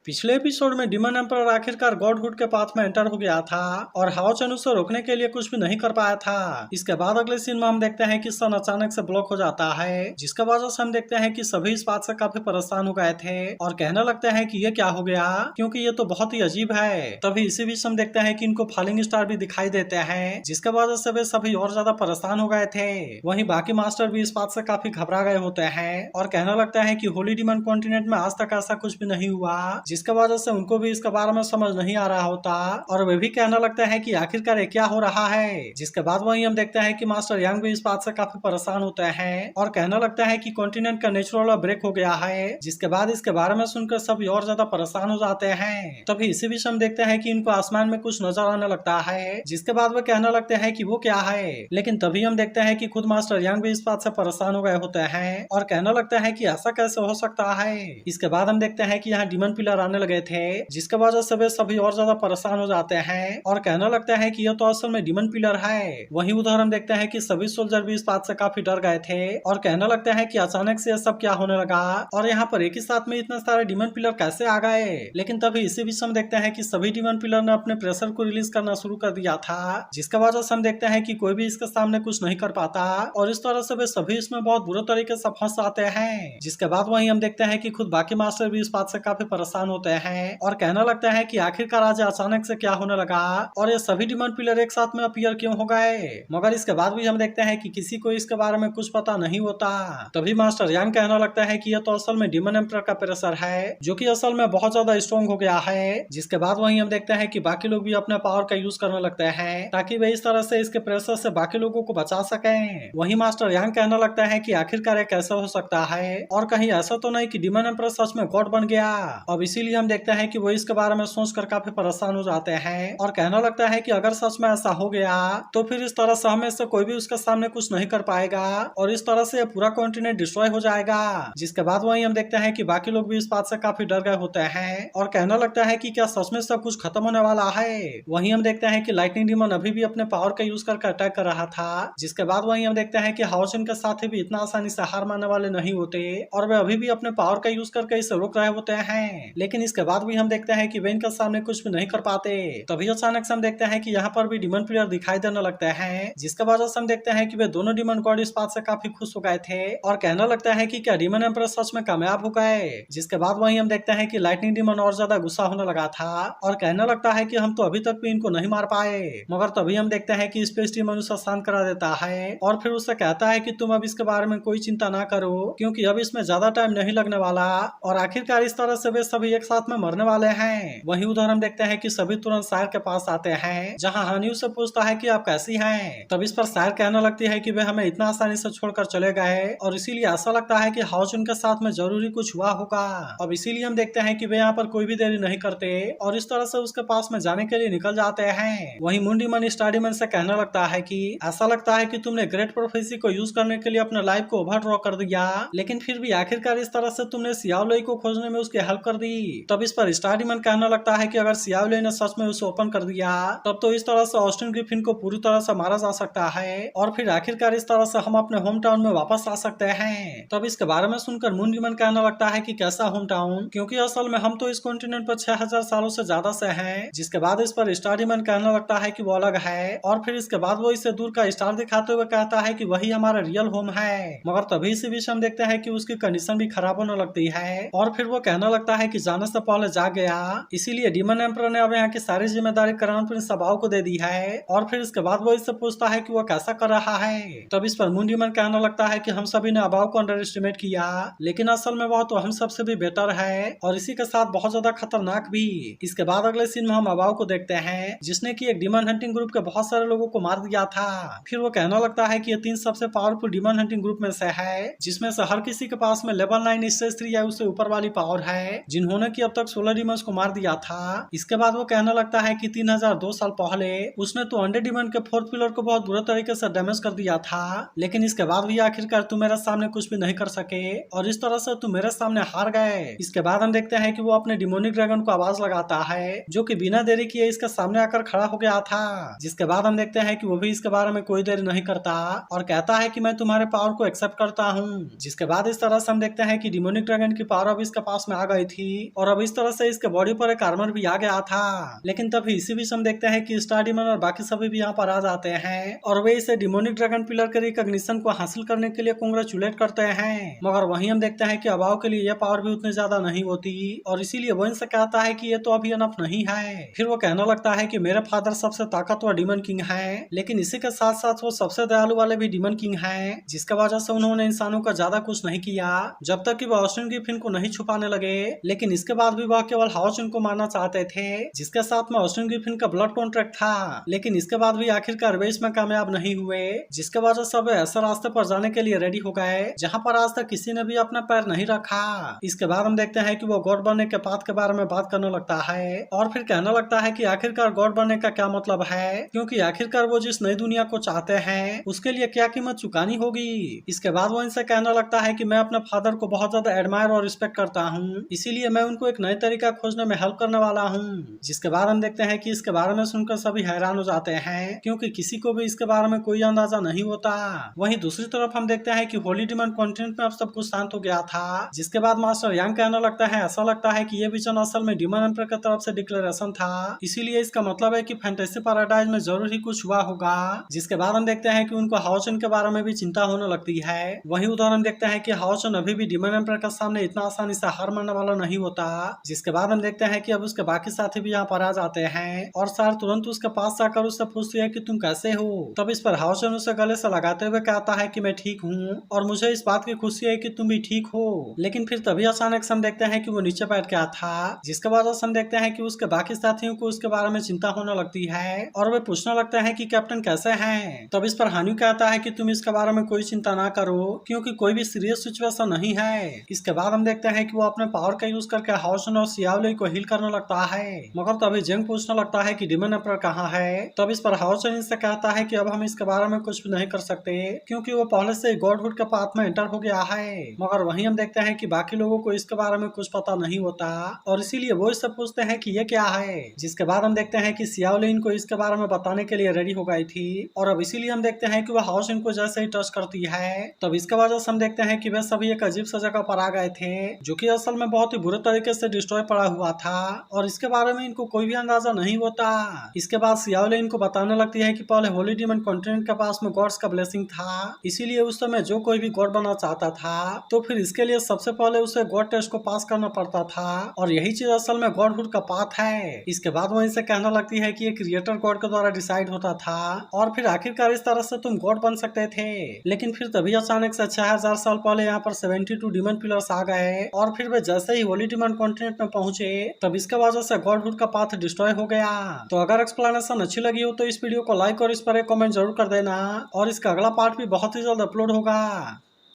पिछले एपिसोड में demon emperor आखिरकार गॉडहुड के पाथ में एंटर हो गया था और हाओचेन उसे रोकने के लिए कुछ भी नहीं कर पाया था। इसके बाद अगले सीन में हम देखते हैं कि सन अचानक से ब्लॉक हो जाता है, जिसके वजह से हम देखते हैं कि सभी इस बात से काफी परेशान हो गए थे और कहने लगते हैं कि ये क्या हो गया, क्योंकि ये तो बहुत ही अजीब है। तभी इसी बीच हम देखते हैं कि इनको फॉलिंग स्टार भी दिखाई देते हैं, जिसके वजह से वे सभी और ज्यादा परेशान हो गए थे। वहीं बाकी मास्टर भी इस बात से काफी घबरा गए होते हैं और कहने लगते हैं कि होली डिमन कॉन्टिनेंट में आज तक ऐसा कुछ भी नहीं हुआ, जिसके वजह से उनको भी इसके बारे में समझ नहीं आ रहा होता और वे भी कहने लगते हैं कि आखिरकार ये क्या हो रहा है। जिसके बाद वही हम देखते हैं कि मास्टर यांग भी इस बात से काफी परेशान होते हैं और कहने लगते हैं कि कॉन्टिनेंट का नेचुरल ब्रेक हो गया है। जिसके बाद इसके बारे में सुनकर सभी और ज्यादा परेशान हो जाते हैं। तभी इसी बीच हम देखते हैं कि इनको आसमान में कुछ नजर आने लगता है, जिसके बाद वे कहने लगते हैं कि वो क्या है। लेकिन तभी हम देखते हैं कि खुद मास्टर यांग भी इस बात से परेशान हो गए होते हैं और कहने लगते हैं कि ऐसा कैसे हो सकता है। इसके बाद हम देखते हैं कि यहाँ डिमन पिलर आने लगे थे, जिसके वजह से वे सभी और ज्यादा परेशान हो जाते हैं और कहने लगते हैं कि यह तो असल में डिमन पिलर है। वहीं उधर हम देखते हैं कि सभी सोल्जर भी इस बात से काफी डर गए थे और कहने लगते हैं कि अचानक से यह सब क्या होने लगा और यहाँ पर एक ही साथ में इतने सारे डिमन पिलर कैसे आ गए। लेकिन तभी इसी बीच हम देखते हैं कि सभी डिमन पिलर ने अपने प्रेशर को रिलीज करना शुरू कर दिया था, जिसके वजह से हम देखते हैं कि कोई भी इसके सामने कुछ नहीं कर पाता और इस तरह से वे सभी इसमें बहुत बुरे तरीके से फंस जाते हैं। जिसके बाद वहीं हम देखते हैं कि खुद बाकी मास्टर भी इस बात से काफी परेशान होते हैं और कहने लगता है कि आखिरकार आज अचानक से क्या होने लगा और ये सभी डिमन पिलर एक साथ में अपीयर क्यों हो गए। मगर इसके बाद भी हम देखते हैं कि किसी को इसके बारे में कुछ पता नहीं होता। तभी मास्टर यांग कहने लगता है कि यह तो असल में डिमन एम्परर का प्रेशर है, जो कि असल में बहुत ज्यादा स्ट्रॉन्ग हो गया है। जिसके बाद वहीं हम देखते हैं कि बाकी लोग भी अपने पावर का यूज करने लगते हैं ताकि वे इस तरह से इसके प्रेशर से बाकी लोगों को बचा सकें। वहीं मास्टर यांग कहने लगता है कि आखिरकार ये कैसे हो सकता है और कहीं ऐसा तो नहीं कि डिमन एम्परर सच में गॉड बन गया। अब इसीलिए हम देखते हैं कि वो इसके बारे में सोचकर काफी परेशान हो जाते हैं और कहने लगता है कि अगर सच में ऐसा हो गया तो फिर इस तरह से हमें से कोई भी उसके सामने कुछ नहीं कर पाएगा और इस तरह से पूरा कॉन्टिनेंट डिस्ट्रॉय हो जाएगा। जिसके बाद वही हम देखते हैं कि बाकी लोग भी इस बात से काफी डर गए होते हैं और कहने लगता है कि क्या सच में सब कुछ खत्म होने वाला है। वहीं हम देखते हैं कि लाइटनिंग डिमन अभी भी अपने पावर का यूज करके अटैक कर रहा था। जिसके बाद वही हम देखते हैं कि हाओचेन के साथी भी इतना आसानी से हार मानने वाले नहीं होते और वे अभी भी अपने पावर का यूज करके इसे रोक रहे होते हैं। लेकिन इसके बाद भी हम देखते हैं कि वे इनके सामने कुछ भी नहीं कर पाते। तभी अचानक से हम देखते हैं कि यहाँ पर भी डिमन पिलर दिखाई देने लगते हैं, जिसके वजह से हम देखते हैं कि वे दोनों डिमन गॉड इस बात से काफी खुश हो गए थे और कहने लगता है कि क्या डिमन एम्परर सच में कामयाब हो गए। जिसके बाद वही हम देखते हैं कि लाइटनिंग डिमन और ज्यादा गुस्सा होने लगा था और कहने लगता है कि हम तो अभी तक भी इनको नहीं मार पाए। मगर तभी हम देखते हैं कि स्पेस डिमन उसे शांत करा देता है और फिर उससे कहता है कि तुम अब इसके बारे में कोई चिंता ना करो, क्योंकि अब इसमें ज्यादा टाइम नहीं लगने वाला और आखिरकार इस तरह से वे सभी एक साथ में मरने वाले हैं। वहीं उधर हम देखते हैं कि सभी तुरंत शायर के पास आते हैं, जहां हानियू से पूछता है कि आप कैसी हैं। तब इस पर शायर कहने लगती है कि वे हमें इतना आसानी से छोड़कर चले गए और इसीलिए ऐसा लगता है कि हाओचेन के साथ में जरूरी कुछ हुआ होगा। अब इसीलिए हम देखते हैं कि वे यहाँ पर कोई भी देरी नहीं करते और इस तरह से उसके पास में जाने के लिए निकल जाते हैं। वहीं मून डिमन स्टार डिमन से कहने लगता है कि ऐसा लगता है कि तुमने ग्रेट प्रोफेसी को यूज करने के लिए अपने लाइफ को ओवरड्रॉ कर दिया, लेकिन फिर भी आखिरकार इस तरह से तुमने सियाओ लुई को खोजने में उसकी हेल्प कर दी। तब इस पर स्टार डिमन कहने लगता है कि अगर सियाओ लुई ने सच में उसे ओपन कर दिया तब तो इस तरह से ऑस्टिन ग्रिफिन को पूरी तरह से मारा जा सकता है और फिर आखिरकार इस तरह से हम अपने होम टाउन में वापस आ सकते हैं। तब इसके बारे में सुनकर मून डिमन कहने लगता है कि कैसा होम टाउन, क्योंकि असल में हम तो इस कॉन्टिनेंट पर 6000 सालों से ज्यादा से हैं। जिसके बाद इस पर स्टार डिमन कहने लगता है कि वो अलग है और फिर इसके बाद वो इसे दूर का स्टार दिखाते हुए कहता है कि वही हमारा रियल होम है। मगर तभी इसी बीच हम देखते हैं कि उसकी कंडीशन भी खराब होने लगती है और फिर वो कहने लगता है कि जाने से पहले जा गया, इसीलिए डिमन एम्परर ने अब यहाँ की सारी जिम्मेदारी क्राउन प्रिंस सबाओ को दे दी है। और फिर इसके बाद वो इससे पूछता है कि वो कैसा कर रहा है। तब इस पर मून डिमन कहने लगता है कि हम सभी ने अबाओ को अंडर एस्टिमेट किया, लेकिन असल में वह तो हम सबसे भी बेटर है और इसी के साथ बहुत ज्यादा खतरनाक भी। इसके बाद अगले सीन में हम अबाओ को देखते हैं, जिसने की एक डिमन हंटिंग ग्रुप के बहुत सारे लोगों को मार दिया था। फिर वो कहने लगता है कि ये 3 सबसे पावरफुल डिमन हंटिंग ग्रुप में से है, जिसमें से हर किसी के पास में लेवल 9 स्टेज 3 या उससे ऊपर वाली पावर है, जिन्होंने की अब तक 16 डिमंस को मार दिया था। इसके बाद वो कहने लगता है कि 3002 साल पहले उसने तो अंडर डिमन के 4th पिलर को बहुत बुरे तरीके से डैमेज कर दिया था, लेकिन इसके बाद भी आखिरकार तुम मेरे सामने कुछ भी नहीं कर सके और इस तरह से तुम मेरे सामने हार गए। इसके बाद हम देखते हैं कि वो अपने डिमोनिक ड्रैगन को आवाज लगाता है, जो कि बिना देरी किए इसके सामने आकर खड़ा हो गया था। जिसके बाद हम देखते हैं कि वो भी इसके बारे में कोई देरी नहीं करता और कहता है कि मैं तुम्हारे पावर को एक्सेप्ट करता हूँ। जिसके बाद इस तरह से हम देखते हैं कि डिमोनिक ड्रैगन की पावर अब इसके पास में आ गई थी और अब इस तरह से इसके बॉडी पर एक आर्मर भी आ गया था। लेकिन तभी इसी बीच हम देखते हैं कि स्टार डीमन और बाकी सभी भी यहाँ पर आ जाते हैं और वे इसे डिमोनिक ड्रैगन पिलर के रिकॉग्निशन को हासिल करने के लिए कांग्रेचुलेट करते हैं। मगर वहीं हम देखते हैं कि अभाव के लिए यह पावर भी उतनी ज्यादा नहीं होती और इसीलिए वो इनसे कहता है कि ये तो अभी अनफ नहीं है। फिर वो कहने लगता है कि मेरे फादर सबसे ताकतवर डीमन किंग है, लेकिन इसी के साथ साथ वो सबसे दयालु वाले भी डीमन किंग है, जिसके वजह से उन्होंने इंसानों का ज्यादा कुछ नहीं किया जब तक कि वह ऑस्टिन गिफिन को नहीं छुपाने लगे। लेकिन इसके बाद भी वह केवल हाओ चुन को मारना चाहते थे, जिसके साथ में ऑस्टिन गिफिन का ब्लड कॉन्ट्रैक्ट था। लेकिन इसके बाद भी आखिरकार वे इसमें कामयाब नहीं हुए, जिसके वजह से वे ऐसे रास्ते पर जाने के लिए रेडी हो गए जहाँ पर आज तक किसी ने भी अपना पैर नहीं रखा। इसके बाद हम देखते हैं कि वो गॉड बनने के पाथ के बारे में बात करने लगता है और फिर कहने लगता है कि आखिरकार गॉड बनने का क्या मतलब है, क्योंकि आखिरकार वो जिस नई दुनिया को चाहते हैं उसके लिए क्या कीमत चुकानी होगी। इसके बाद वो इनसे कहने लगता है कि मैं अपने फादर को बहुत ज्यादा एडमायर और रिस्पेक्ट करता हूँ, इसीलिए मैं उनको एक नए तरीका खोजने में हेल्प करने वाला हूँ। जिसके बाद हम देखते हैं कि इसके बारे में सुनकर सभी हैरान हो जाते हैं, क्योंकि किसी को भी इसके बारे में कोई अंदाजा नहीं होता। वहीं दूसरी तरफ हम देखते हैं कि होली डीमन कॉन्टिनेंट में अब सब कुछ शांत हो गया था, जिसके बाद मास्टर यांग कहने लगता है ऐसा लगता है कि ये विजन असल में डीमन एम्पर की तरफ से डिक्लेरेशन था, इसीलिए इसका मतलब है कि फैंटेसी पैराडाइज में जरूर ही कुछ हुआ होगा। जिसके बाद हम देखते हैं कि उनको हाओ चुन के बारे में भी चिंता होने लगती है। वहीं उधर हम देखते हैं कि हाओ चुन अभी भी डीमन एम्पर के सामने इतना आसानी से हार मानने वाला नहीं होता। जिसके बाद हम देखते हैं कि अब उसके बाकी साथी भी यहाँ पर आ जाते हैं और सार तुरंत उसके पास जाकर उससे पूछती है कि तुम कैसे हो। तब इस पर हाओ चुन उसे गले से लगाते हुए कहता है कि मैं ठीक हूँ और मुझे इस बात की खुशी है कि तुम भी ठीक हो। लेकिन फिर तभी अचानक से हम देखते हैं कि वो नीचे बैठ गया था, जिसके बाद हम देखते हैं कि उसके बाकी साथियों को उसके बारे में चिंता होने लगती है और वे पूछने लगते हैं कि कैप्टन कैसे हैं। तब इस पर हान्यू कहता है कि तुम इसके बारे में कोई चिंता ना करो, क्योंकि कोई भी सीरियस सिचुएशन नहीं है। इसके बाद हम देखते हैं कि वो अपने पावर का यूज करके हाओ चुन और सियाओ लुई को हील करने लगता है। मगर तभी जेंग पूछने लगता है कि डीमन एम्पर कहाँ है। तब इस पर हाओ चुन से कहता है कि अब हम इसके बारे में कुछ भी नहीं कर सकते, क्योंकि वो पहले से गॉडहुड के पाथ में एंटर हो गया है। मगर वहीं हम देखते हैं कि बाकी लोगों को इसके बारे में कुछ पता नहीं होता और इसीलिए वो इससे पूछते हैं कि ये क्या है। जिसके बाद हम देखते हैं कि सियाओ लुई को इसके बारे में बताने के लिए रेडी हो गई थी और अब इसीलिए हम देखते हैं कि वह हाओ चुन को जैसे ही टच करती है तब इसके वजह से हम देखते हैं कि वे सभी एक अजीब सा जगह पर आ गए थे, जो कि असल में बहुत ही बुरे तरीके से डिस्ट्रॉय पड़ा हुआ था और इसके बारे में इनको कोई भी अंदाजा नहीं होता। इसके बाद सियाओ लुई इनको बताने लगती है कि पहले होली डीमन कॉन्टिनेंट के पास में गॉड्स का ब्लेसिंग था, इसीलिए उस समय जो कोई भी गॉड बनना चाहता था तो फिर इसके लिए सबसे पहले उसे गॉड टेस्ट को पास करना पड़ता था और यही चीज असल में गॉडहुड का पाथ है। इसके बाद वो इनसे कहने लगती है कि ये क्रिएटर गॉड के द्वारा डिसाइड होता था और फिर आखिरकार इस तरह से तुम गॉड बन सकते थे। लेकिन फिर तभी अचानक से 6000 साल पहले यहाँ पर 72 डीमन पिलर्स आ गए और फिर वे जैसे ही होली डीमन कॉन्टिनेंट में पहुंचे तब इसके वजह से गॉडहुड का पाथ डिस्ट्रॉय हो गया। तो अगर एक्सप्लेनेशन अच्छी लगी हो तो इस वीडियो को लाइक और इस पर एक कमेंट जरूर कर देना और इसका अगला पार्ट भी बहुत ही जल्द अपलोड होगा।